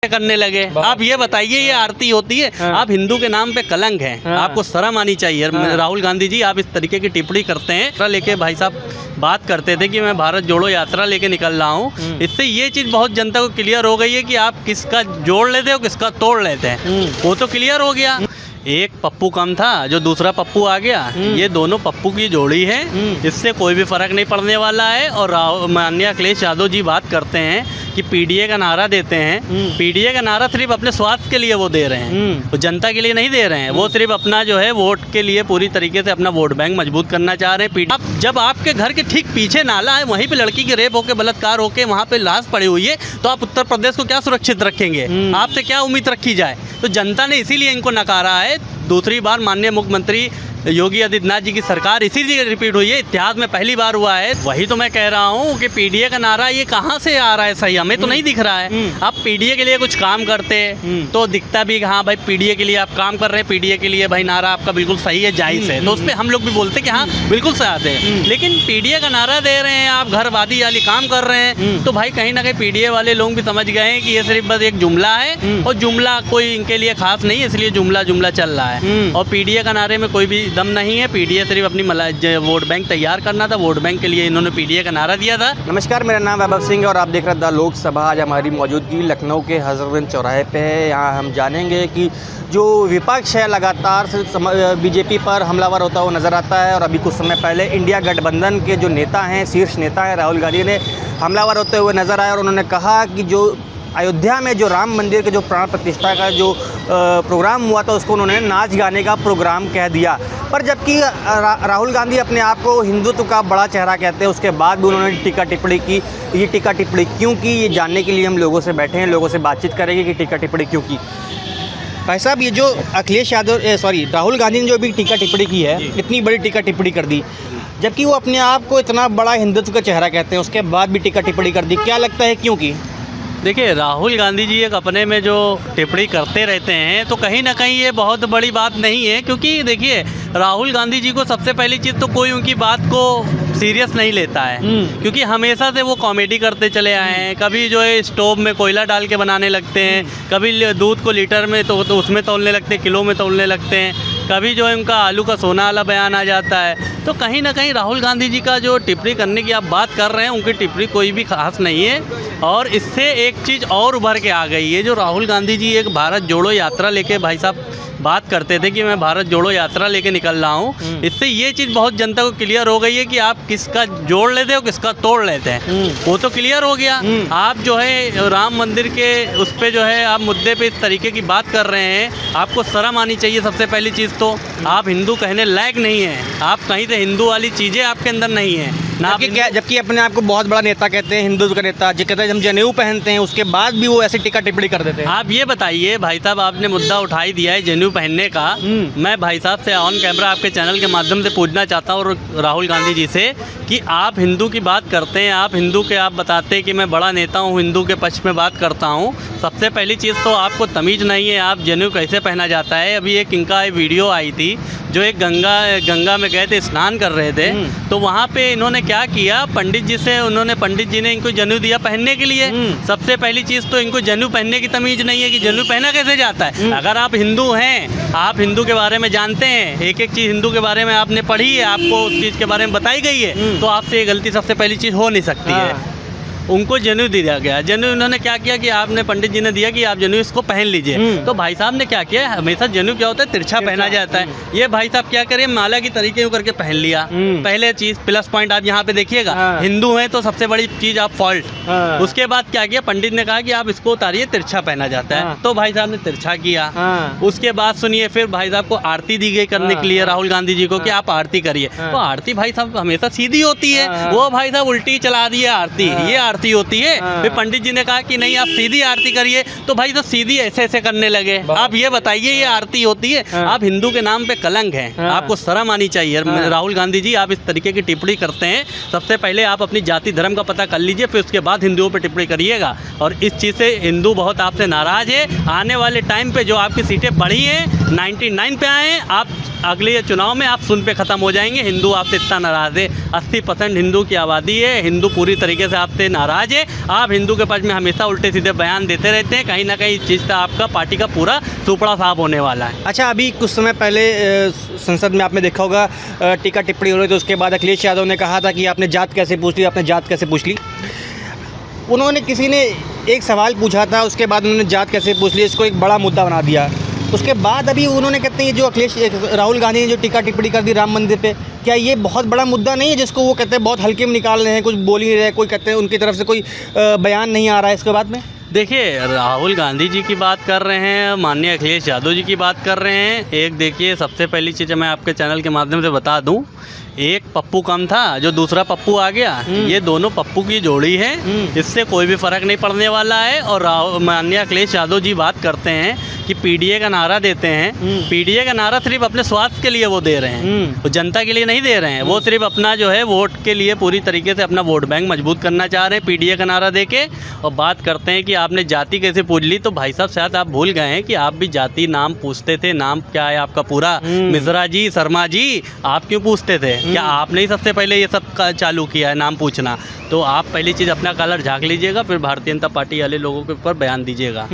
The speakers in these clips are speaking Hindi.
करने लगे। आप ये बताइए ये आरती होती है? आप हिंदू के नाम पे कलंक है, आपको शर्म आनी चाहिए। राहुल गांधी जी आप इस तरीके की टिप्पणी करते हैं। लेके भाई साहब बात करते थे कि मैं भारत जोड़ो यात्रा लेके निकल रहा हूँ। इससे ये चीज़ बहुत जनता को क्लियर हो गई है कि आप किसका जोड़ लेते हो किसका तोड़ लेते हैं, वो तो क्लियर हो गया। एक पप्पू कम था जो दूसरा पप्पू आ गया, ये दोनों पप्पू की जोड़ी है, इससे कोई भी फर्क नहीं पड़ने वाला है। और माननीय अखिलेश यादव जी बात करते हैं कि पीडीए का नारा देते हैं, पीडीए का नारा सिर्फ अपने स्वार्थ के लिए वो दे रहे हैं, वो जनता के लिए नहीं दे रहे हैं। वो सिर्फ अपना जो है वोट के लिए पूरी तरीके से अपना वोट बैंक मजबूत करना चाह रहे हैं। जब आपके घर के ठीक पीछे नाला है, वहीं पे लड़की की रेप होकर बलात्कार होकर वहाँ पे लाश पड़ी हुई है, तो आप उत्तर प्रदेश को क्या सुरक्षित रखेंगे? आपसे क्या उम्मीद रखी जाए? तो जनता ने इसीलिए इनको नकारा है। दूसरी बार माननीय मुख्यमंत्री योगी आदित्यनाथ जी की सरकार इसीलिए रिपीट हुई है, इतिहास में पहली बार हुआ है। वही तो मैं कह रहा हूँ कि पीडीए का नारा ये कहाँ से आ रहा है, सही हमें तो नहीं दिख रहा है। आप पीडीए के लिए कुछ काम करते तो दिखता भी हाँ भाई पीडीए के लिए आप काम कर रहे हैं, पीडीए के लिए भाई नारा आपका बिल्कुल सही है, जायज़ है, तो उस पर हम लोग भी बोलते कि हाँ बिल्कुल सही आते हैं। लेकिन पीडीए का नारा दे रहे हैं आप, घरवादी वाली काम कर रहे हैं, तो भाई कहीं ना कहीं पीडीए वाले लोग भी समझ गए हैं कि ये सिर्फ बस एक जुमला है और जुमला कोई इनके लिए खास नहीं है, इसलिए जुमला जुमला चल रहा है। और पीडीए का नारे में कोई भी दम नहीं है। पीडीए सिर्फ अपनी वोट बैंक तैयार करना था, वोट बैंक के लिए इन्होंने पीडीए का नारा दिया था। नमस्कार, मेरा नाम वैभव सिंह है और आप देख रहे हैं द लोकसभा। आज हमारी मौजूदगी लखनऊ के हजरतगंज चौराहे पे है। यहाँ हम जानेंगे कि जो विपक्ष है लगातार बीजेपी पर हमलावर होता हुआ नज़र आता है और अभी कुछ समय पहले इंडिया गठबंधन के जो नेता हैं, शीर्ष नेता हैं राहुल गांधी ने हमलावर होते हुए नज़र आए और उन्होंने कहा कि जो अयोध्या में जो राम मंदिर के जो प्राण प्रतिष्ठा का जो प्रोग्राम हुआ था उसको उन्होंने नाच गाने का प्रोग्राम कह दिया। पर जबकि राहुल गांधी अपने आप को हिंदुत्व का बड़ा चेहरा कहते हैं, उसके बाद भी उन्होंने टीका टिप्पणी की। ये टीका टिप्पणी क्यों की, ये जानने के लिए हम लोगों से बैठे हैं, लोगों से बातचीत करेंगे कि टीका टिप्पणी क्यों की। भाई साहब, ये जो अखिलेश यादव राहुल गांधी ने जो भी टीका टिप्पणी की है, इतनी बड़ी टीका टिप्पणी कर दी, जबकि वो अपने आप को इतना बड़ा हिंदुत्व का चेहरा कहते हैं, उसके बाद भी टीका टिप्पणी कर दी, क्या लगता है क्यों की? देखिए, राहुल गांधी जी एक अपने में जो टिप्पणी करते रहते हैं तो कहीं ना कहीं ये बहुत बड़ी बात नहीं है, क्योंकि देखिए राहुल गांधी जी को सबसे पहली चीज़ तो कोई उनकी बात को सीरियस नहीं लेता है, क्योंकि हमेशा से वो कॉमेडी करते चले आए हैं। कभी जो है स्टोव में कोयला डाल के बनाने लगते हैं, कभी दूध को लीटर में तो उसमें तौलने लगते हैं, किलो में तौलने लगते हैं, कभी जो है उनका आलू का सोना वाला बयान आ जाता है। तो कहीं ना कहीं राहुल गांधी जी का जो टिप्पणी करने की आप बात कर रहे हैं, उनकी टिप्पणी कोई भी खास नहीं है। और इससे एक चीज़ और उभर के आ गई है, जो राहुल गांधी जी एक भारत जोड़ो यात्रा लेके भाई साहब बात करते थे कि मैं भारत जोड़ो यात्रा लेके निकल रहा हूँ। इससे ये चीज़ बहुत जनता को क्लियर हो गई है कि आप किसका जोड़ लेते हो किसका तोड़ लेते हैं, वो तो क्लियर हो गया। आप जो है राम मंदिर के उस पर जो है आप मुद्दे पे इस तरीके की बात कर रहे हैं, आपको शर्म आनी चाहिए। सबसे पहली चीज़ तो आप हिंदू कहने लायक नहीं हैं, आप कहीं से हिंदू वाली चीज़ें आपके अंदर नहीं हैं ना। जबकि अपने आप को बहुत बड़ा नेता कहते हैं, हिंदुत्व का नेता, जो कहते हैं हम जनेऊ पहनते हैं, उसके बाद भी वो ऐसी टीका टिप्पणी कर देते हैं। आप ये बताइए भाई साहब, आपने मुद्दा उठाई दिया है जनेऊ पहनने का। मैं भाई साहब से ऑन कैमरा आपके चैनल के माध्यम से पूछना चाहता हूँ राहुल गांधी जी से कि आप हिंदू की बात करते हैं, आप हिंदू के आप बताते हैं कि मैं बड़ा नेता हूँ, हिंदू के पक्ष में बात करता हूँ। सबसे पहली चीज़ तो आपको तमीज़ नहीं है, आप जनेऊ कैसे पहना जाता है। अभी एक इनका वीडियो आई थी, जो एक गंगा में गए थे, स्नान कर रहे थे, तो वहाँ पे इन्होंने क्या किया, पंडित जी ने इनको जनेऊ दिया पहनने के लिए। सबसे पहली चीज़ तो इनको जनेऊ पहनने की तमीज़ नहीं है कि जनेऊ पहना कैसे जाता है। अगर आप हिंदू हैं, आप हिंदू के बारे में जानते हैं, एक एक चीज़ हिंदू के बारे में आपने पढ़ी है, आपको उस चीज़ के बारे में बताई गई है, तो आपसे ये गलती सबसे पहली चीज़ हो नहीं सकती है। उनको जनेऊ दिया गया, जनेऊ उन्होंने क्या किया कि आपने पंडित जी ने दिया कि आप जनेऊ इसको पहन लीजिए। तो भाई साहब ने क्या किया, हमेशा जनेऊ क्या होता है, तिरछा पहना जाता है। ये भाई साहब क्या करें, माला की तरीके करके पहन लिया। पहले चीज़ प्लस पॉइंट आप यहाँ पे देखिएगा, हिंदू हैं तो सबसे बड़ी चीज़ आप फॉल्ट। उसके बाद क्या किया, पंडित ने कहा कि आप इसको उतारिए, तिरछा पहना जाता है, तो भाई साहब ने तिरछा किया। उसके बाद सुनिए, फिर भाई साहब को आरती दी गई करने के लिए राहुल गांधी जी को कि आप आरती करिए। तो आरती भाई साहब हमेशा सीधी होती है, वो भाई साहब उल्टी चला दिया आरती, ये आरती होती है। फिर पंडित जी ने कहा कि नहीं आप सीधी आरती करिए, तो भाई तो सीधी ऐसे ऐसे करने लगे। आप ये बताइए ये आरती होती है? आप हिंदू के नाम पे कलंक है, आपको शर्म आनी चाहिए। राहुल गांधी जी आप इस तरीके की टिप्पणी करते हैं, सबसे पहले आप अपनी जाति धर्म का पता कर लीजिए, फिर उसके बाद हिंदुओं पे टिप्पणी करिएगा। और इस चीज़ से हिंदू बहुत आपसे नाराज़ है। आने वाले टाइम पे जो आपकी सीटें बढ़ी हैं 99 पे आए, आप अगले चुनाव में आप सुन पे ख़त्म हो जाएंगे। हिंदू आपसे इतना नाराज़ है, 80% हिंदू की आबादी है, हिंदू पूरी तरीके से आपसे नाराज़ है। आप हिंदू के पक्ष में हमेशा उल्टे सीधे बयान देते रहते हैं, कहीं ना कहीं इस चीज़ से आपका पार्टी का पूरा सुपड़ा साफ होने वाला है। अच्छा, अभी कुछ समय पहले संसद में आपने देखा होगा टीका टिप्पणी हो रही थी, उसके बाद अखिलेश यादव ने कहा था कि आपने जात कैसे पूछ ली, आपने जात कैसे पूछ ली। उन्होंने किसी ने एक सवाल पूछा था, उसके बाद उन्होंने जात कैसे पूछ ली, इसको एक बड़ा मुद्दा बना दिया। उसके बाद अभी उन्होंने कहते हैं जो राहुल गांधी ने जो टीका टिप्पणी कर दी राम मंदिर पे, क्या ये बहुत बड़ा मुद्दा नहीं है जिसको वो कहते हैं बहुत हल्के में निकाल रहे हैं, कुछ बोल ही नहीं रहे, कोई कहते हैं उनकी तरफ से कोई बयान नहीं आ रहा है इसके बाद में? देखिए, राहुल गांधी जी की बात कर रहे हैं, माननीय अखिलेश यादव जी की बात कर रहे हैं। एक देखिए, सबसे पहली चीज़ मैं आपके चैनल के माध्यम से बता दूं, एक पप्पू कम था जो दूसरा पप्पू आ गया, ये दोनों पप्पू की जोड़ी है, इससे कोई भी फर्क नहीं पड़ने वाला है। और माननीय अखिलेश यादव जी बात करते हैं कि पीडीए का नारा देते हैं, पीडीए का नारा सिर्फ अपने स्वास्थ्य के लिए वो दे रहे हैं, वो जनता के लिए नहीं दे रहे हैं। वो सिर्फ अपना जो है वोट के लिए पूरी तरीके से अपना वोट बैंक मजबूत करना चाह रहे हैं पीडीए का नारा देके। और बात करते हैं कि आपने जाति कैसे पूछ ली, तो भाई साहब शायद आप भूल गए हैं कि आप भी जाति नाम पूछते थे, नाम क्या है आपका पूरा, मिश्रा जी, शर्मा जी, आप क्यों पूछते थे? क्या आपने ही सबसे पहले ये सब चालू किया है नाम पूछना? तो आप पहली चीज़ अपना कलर झाँक लीजिएगा, फिर भारतीय जनता पार्टी वाले लोगों के ऊपर बयान दीजिएगा।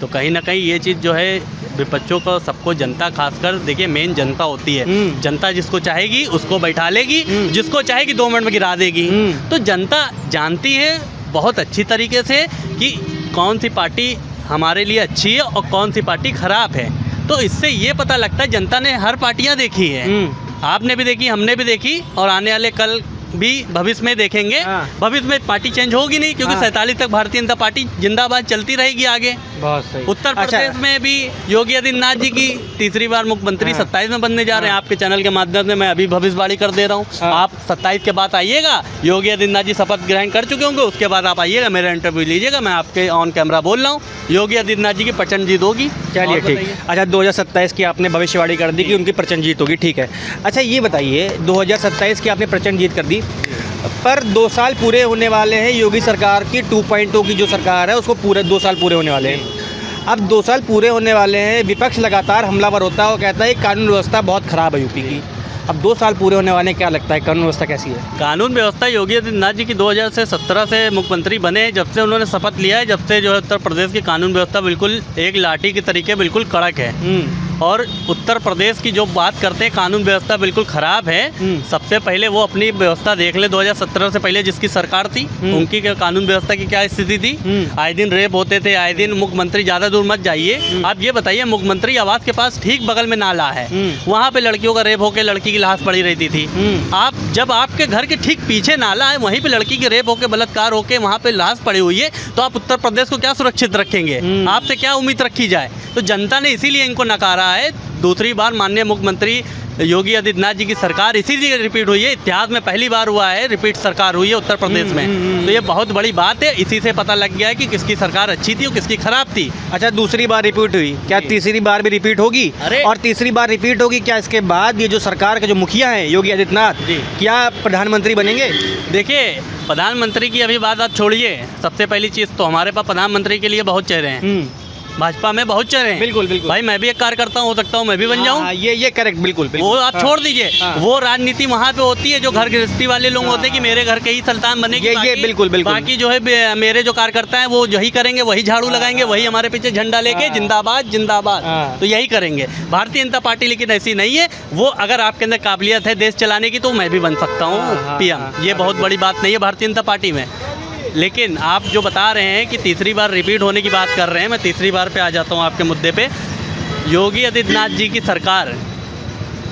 तो कहीं ना कहीं ये चीज़ जो है विपक्षों को, सबको, जनता खासकर, देखिए मेन जनता होती है, जनता जिसको चाहेगी उसको बैठा लेगी, जिसको चाहेगी 2 मिनट में गिरा देगी। तो जनता जानती है बहुत अच्छी तरीके से कि कौन सी पार्टी हमारे लिए अच्छी है और कौन सी पार्टी ख़राब है। तो इससे ये पता लगता है जनता ने हर पार्टियाँ देखी है, आपने भी देखी, हमने भी देखी, और आने वाले कल भी भविष्य में देखेंगे। भविष्य में पार्टी चेंज होगी नहीं, क्योंकि 47 तक भारतीय जनता पार्टी जिंदाबाद चलती रहेगी आगे। बहुत सही। उत्तर प्रदेश में भी योगी आदित्यनाथ जी की तीसरी बार मुख्यमंत्री 27 में बनने जा रहे हैं। आपके चैनल के माध्यम से मैं अभी भविष्यवाणी कर दे रहा हूँ। आप 27 के बाद आइएगा, योगी आदित्यनाथ जी शपथ ग्रहण कर चुके होंगे, उसके बाद आप आइएगा, मेरा इंटरव्यू लीजिएगा, मैं आपके ऑन कैमरा बोल रहा हूँ, योगी आदित्यनाथ जी की प्रचंड जीत होगी। चलिए ठीक। अच्छा, 2027 की आपने भविष्यवाणी कर दी कि उनकी प्रचंड जीत होगी, ठीक है। अच्छा, ये बताइए, 2027 की आपने प्रचंड जीत कर दी, पर 2 साल पूरे होने वाले हैं योगी सरकार की, 2.0 की जो सरकार है उसको पूरे 2 साल पूरे होने वाले हैं। अब 2 साल पूरे होने वाले हैं, विपक्ष लगातार हमलावर होता है, वो कहता है कानून व्यवस्था बहुत ख़राब है यूपी की। अब 2 साल पूरे होने वाले, क्या लगता है कानून व्यवस्था कैसी है? कानून व्यवस्था योगी आदित्यनाथ जी की 2017 से मुख्यमंत्री बने, जब से उन्होंने शपथ लिया है, जब से जो है उत्तर प्रदेश की कानून व्यवस्था बिल्कुल एक लाठी के तरीके बिल्कुल कड़क है। और उत्तर प्रदेश की जो बात करते हैं कानून व्यवस्था बिल्कुल ख़राब है। सबसे पहले वो अपनी व्यवस्था देख ले, 2017 से पहले जिसकी सरकार थी उनकी कानून व्यवस्था की क्या स्थिति थी। आए दिन रेप होते थे, आए दिन, मुख्यमंत्री ज़्यादा दूर मत जाइए, आप ये बताइए, मुख्यमंत्री आवास के पास ठीक बगल में नाला है, वहाँ पे लड़कियों का रेप होकर लड़की की लाश पड़ी रहती थी। आप जब आपके घर के ठीक पीछे नाला है, वहीं पे लड़की की रेप होकर, बलात्कार होकर वहाँ पे लाश पड़ी हुई है, तो आप उत्तर प्रदेश को क्या सुरक्षित रखेंगे? आपसे क्या उम्मीद रखी जाए? तो जनता ने इसीलिए इनको नकारा है। दूसरी बार माननीय मुख्यमंत्री योगी आदित्यनाथ जी की सरकार इसीलिए रिपीट हुई है, इतिहास में पहली बार हुआ है रिपीट सरकार हुई है उत्तर प्रदेश में। तो ये बहुत बड़ी बात है, इसी से पता लग गया है कि किसकी सरकार अच्छी थी और किसकी खराब थी। अच्छा, दूसरी बार रिपीट हुई, क्या तीसरी बार भी रिपीट होगी? और तीसरी बार रिपीट होगी, क्या इसके बाद ये जो सरकार के जो मुखिया हैं योगी आदित्यनाथ, क्या प्रधानमंत्री बनेंगे? देखिए, प्रधानमंत्री की अभी बात आप छोड़िए, सबसे पहली चीज़ तो हमारे पास प्रधानमंत्री के लिए बहुत चेहरे हैं, भाजपा में बहुत चेहरे हैं। बिल्कुल बिल्कुल भाई, मैं भी एक कार्यकर्ता हो सकता हूँ, मैं भी बन जाऊँ। ये करेक्ट, बिल्कुल। वो आप छोड़ दीजिए, वो राजनीति वहाँ पे होती है जो घर गृहस्थी वाले लोग होते हैं कि मेरे घर के ही संतान बनेगी। ये बिल्कुल बिल्कुल। बाकी जो है मेरे जो कार्यकर्ता हैं वो यही करेंगे, वही झाड़ू लगाएंगे, वही हमारे पीछे झंडा लेके जिंदाबाद जिंदाबाद, तो यही करेंगे। भारतीय जनता पार्टी लेकिन ऐसी नहीं है। वो अगर आपके अंदर काबिलियत है देश चलाने की तो मैं भी बन सकता हूँ पीएम, ये बहुत बड़ी बात नहीं है भारतीय जनता पार्टी में। लेकिन आप जो बता रहे हैं कि तीसरी बार रिपीट होने की बात कर रहे हैं, मैं तीसरी बार पे आ जाता हूँ आपके मुद्दे पे। योगी आदित्यनाथ जी की सरकार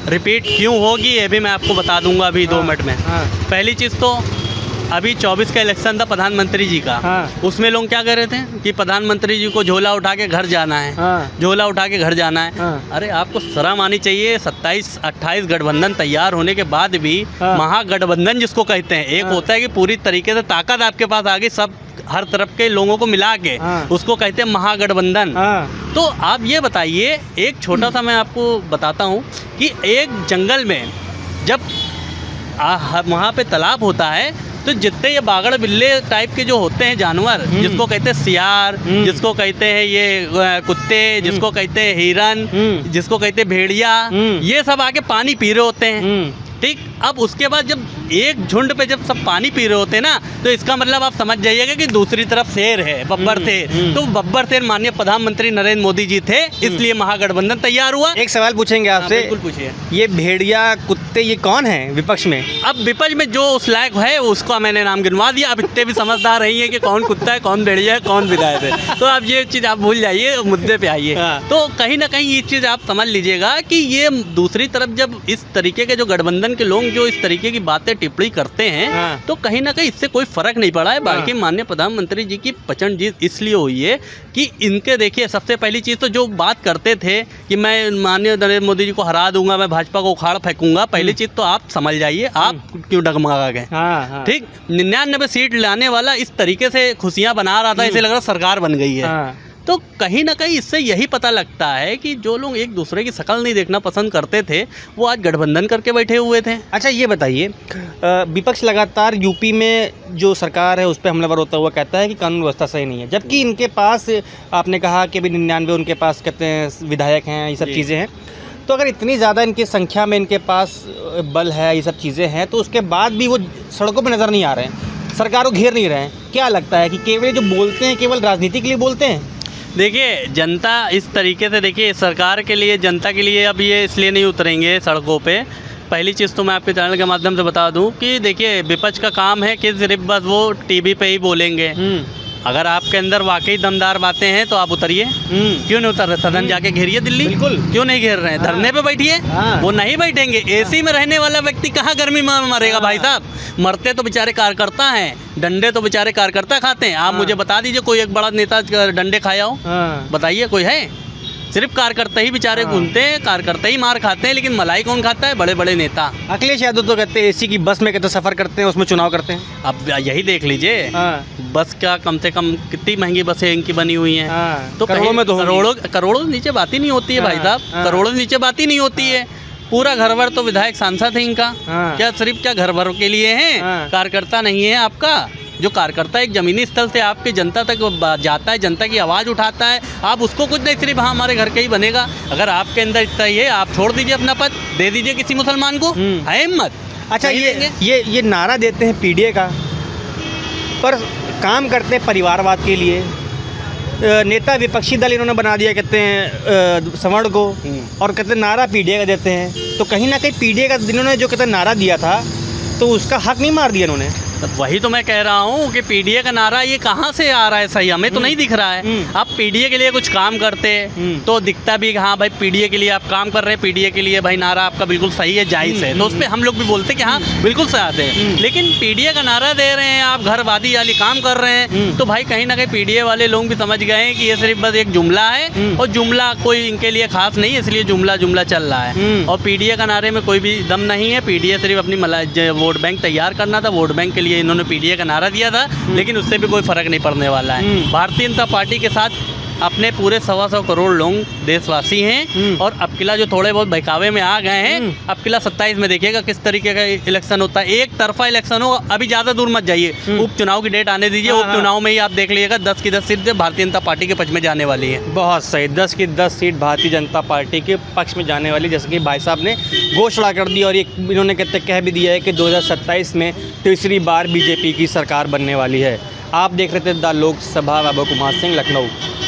रिपीट क्यों होगी ये भी मैं आपको बता दूंगा अभी 2 मिनट में। पहली चीज़ तो अभी 24 का इलेक्शन था प्रधानमंत्री जी का, उसमें लोग क्या कह रहे थे कि प्रधानमंत्री जी को झोला उठा के घर जाना है, झोला उठा के घर जाना है। अरे आपको शर्म आनी चाहिए, 27-28 गठबंधन तैयार होने के बाद भी महागठबंधन जिसको कहते हैं, एक होता है कि पूरी तरीके से ताकत आपके पास आ गई, सब हर तरफ के लोगों को मिला के, उसको कहते हैं महागठबंधन। तो आप ये बताइए, एक छोटा सा मैं आपको बताता हूँ कि एक जंगल में जब वहाँ पे तालाब होता है तो जितने ये बागड़ बिल्ले टाइप के जो होते हैं जानवर, जिसको कहते हैं सियार, जिसको कहते हैं ये कुत्ते, जिसको कहते हैं हिरन, जिसको कहते हैं भेड़िया, ये सब आके पानी पी रहे होते हैं। ठीक, अब उसके बाद जब एक झुंड पे जब सब पानी पी रहे होते हैं ना, तो इसका मतलब आप समझ जाइएगा कि दूसरी तरफ शेर है, बब्बर शेर। तो बब्बर शेर माननीय प्रधानमंत्री नरेंद्र मोदी जी थे, इसलिए महागठबंधन तैयार हुआ। एक सवाल पूछेंगे आपसे। बिल्कुल पूछिए। ये भेड़िया कुत्ते ये कौन है विपक्ष में? अब विपक्ष में जो उस लायक है उसका मैंने नाम गिनवा दिया। अब इतने भी समझदार नहीं है कि कौन कुत्ता है, कौन भेड़िया है, कौन विधायक है। तो अब ये चीज़ आप भूल जाइए, मुद्दे पे आइए। तो कहीं ना कहीं ये चीज़ आप समझ लीजिएगा कि ये दूसरी तरफ जब इस तरीके के जो गठबंधन के लोग जो इस तरीके की बातें टिप्पणी करते हैं, तो कहीं ना कहीं इससे कोई फर्क नहीं पड़ा है। बाकी माननीय प्रधानमंत्री जी की प्रचंड जीत इसलिए हुई है कि इनके देखिए, सबसे पहली चीज़ तो जो बात करते थे कि मैं माननीय नरेंद्र मोदी जी को हरा दूंगा, मैं भाजपा को उखाड़ फेंकूंगा, पहली चीज़ तो आप समझ जाइए आप क्यों डगमगा गए। ठीक, 99 सीट लाने वाला इस तरीके से खुशियां बना रहा था, इसे लग रहा सरकार बन गई है। तो कहीं ना कहीं इससे यही पता लगता है कि जो लोग एक दूसरे की शक्ल नहीं देखना पसंद करते थे, वो आज गठबंधन करके बैठे हुए थे। अच्छा, ये बताइए, विपक्ष लगातार यूपी में जो सरकार है उस पर हमलावर होता हुआ कहता है कि कानून व्यवस्था सही नहीं है, जबकि इनके पास आपने कहा कि अभी 99 उनके पास कहते हैं विधायक हैं, ये सब चीज़ें हैं। तो अगर इतनी ज़्यादा इनकी संख्या में इनके पास बल है, ये सब चीज़ें हैं, तो उसके बाद भी वो सड़कों पर नज़र नहीं आ रहे हैं, सरकार को घेर नहीं रहे हैं। क्या लगता है कि केवल जो बोलते हैं केवल राजनीति के लिए बोलते हैं? देखिए, जनता इस तरीके से, देखिए सरकार के लिए, जनता के लिए अब ये इसलिए नहीं उतरेंगे सड़कों पे। पहली चीज़ तो मैं आपके चैनल के माध्यम से बता दूं कि देखिए, विपक्ष का काम है कि सिर्फ बस वो टीवी पे ही बोलेंगे। अगर आपके अंदर वाकई दमदार बातें हैं तो आप उतरिए। क्यों नहीं उतर रहे? सदन जाके घेरिए दिल्ली। बिल्कुल। क्यों नहीं घेर रहे हैं? धरने पे बैठिए। वो नहीं बैठेंगे। एसी में रहने वाला व्यक्ति कहाँ गर्मी में मरेगा भाई साहब? मरते तो बेचारे कार्यकर्ता हैं, डंडे तो बेचारे कार्यकर्ता खाते हैं। आप मुझे बता दीजिए कोई एक बड़ा नेता डंडे खाया हो? बताइए, कोई है? सिर्फ कार्यकर्ता ही बेचारे घूमते हैं, कार्यकर्ता ही मार खाते हैं, लेकिन मलाई कौन खाता है? बड़े बड़े नेता। अखिलेश यादव तो कहते हैं एसी की बस में कहते सफ़र करते हैं, उसमें चुनाव करते हैं। अब यही देख लीजिए, बस का कम से कम कितनी महंगी बसें इनकी बनी हुई हैं। तो करोड़ों में, तो करोड़ों नीचे बात ही नहीं होती है भाई साहब, करोड़ों नीचे बात ही नहीं होती है। पूरा घर भर तो विधायक सांसद है इनका। क्या सिर्फ क्या घर भर के लिए हैं? कार्यकर्ता नहीं है आपका? जो कार्यकर्ता एक ज़मीनी स्थल से आपकी जनता तक जाता है, जनता की आवाज़ उठाता है, आप उसको कुछ नहीं, सिर्फ हाँ हमारे घर के ही बनेगा। अगर आपके अंदर इतना ही है, आप छोड़ दीजिए अपना पद, दे दीजिए किसी मुसलमान को। है हिम्मत? अच्छा, ये नारा देते हैं पीडीए का, पर काम करते हैं परिवारवाद के लिए। नेता विपक्षी दल इन्होंने बना दिया, कहते हैं सवर्ण को, और कहते हैं नारा पीडीए का देते हैं। तो कहीं ना कहीं पीडीए का इन्होंने जो कहते हैं नारा दिया था, तो उसका हक नहीं मार दिया इन्होंने। वही तो मैं कह रहा हूँ कि पीडीए का नारा ये कहाँ से आ रहा है? सही हमें तो नहीं दिख रहा है। आप पीडीए के लिए कुछ काम करते तो दिखता भी हाँ भाई पीडीए के लिए आप काम कर रहे हैं, पीडीए के लिए भाई नारा आपका बिल्कुल सही है, जायज़ है, तो उस पर हम लोग भी बोलते कि हाँ बिल्कुल सही आते हैं। लेकिन पीडीए का नारा दे रहे हैं आप, घरवादी वाली काम कर रहे हैं, तो भाई कहीं ना कहीं पीडीए वाले लोग भी समझ गए हैं कि ये सिर्फ बस एक जुमला है, और जुमला कोई इनके लिए खास नहीं है, इसलिए जुमला जुमला चल रहा है। और पीडीए का नारे में कोई भी दम नहीं है। पीडीए सिर्फ अपनी वोट बैंक तैयार करना था, वोट बैंक के लिए इन्होंने पीडीए का नारा दिया था, लेकिन उससे भी कोई फर्क नहीं पड़ने वाला है। भारतीय जनता पार्टी के साथ अपने पूरे 125 करोड़ लोग देशवासी हैं, और अब किला जो थोड़े बहुत बहकावे में आ गए हैं, अब किला 27 में देखिएगा किस तरीके का इलेक्शन होता है। एक तरफा इलेक्शन हो, अभी ज़्यादा दूर मत जाइए, उपचुनाव की डेट आने दीजिए। उपचुनाव में ही आप देख लीजिएगा 10 की 10 सीट भारतीय जनता पार्टी के पक्ष में जाने वाली है। बहुत सही, 10 की 10 सीट भारतीय जनता पार्टी के पक्ष में जाने वाली, जैसे कि भाई साहब ने घोषणा कर दी। और ये इन्होंने कह भी दिया है कि 2027 में तीसरी बार बीजेपी की सरकार बनने वाली है। आप देख रहे थे द लोकसभा, बाबू कुमार सिंह, लखनऊ।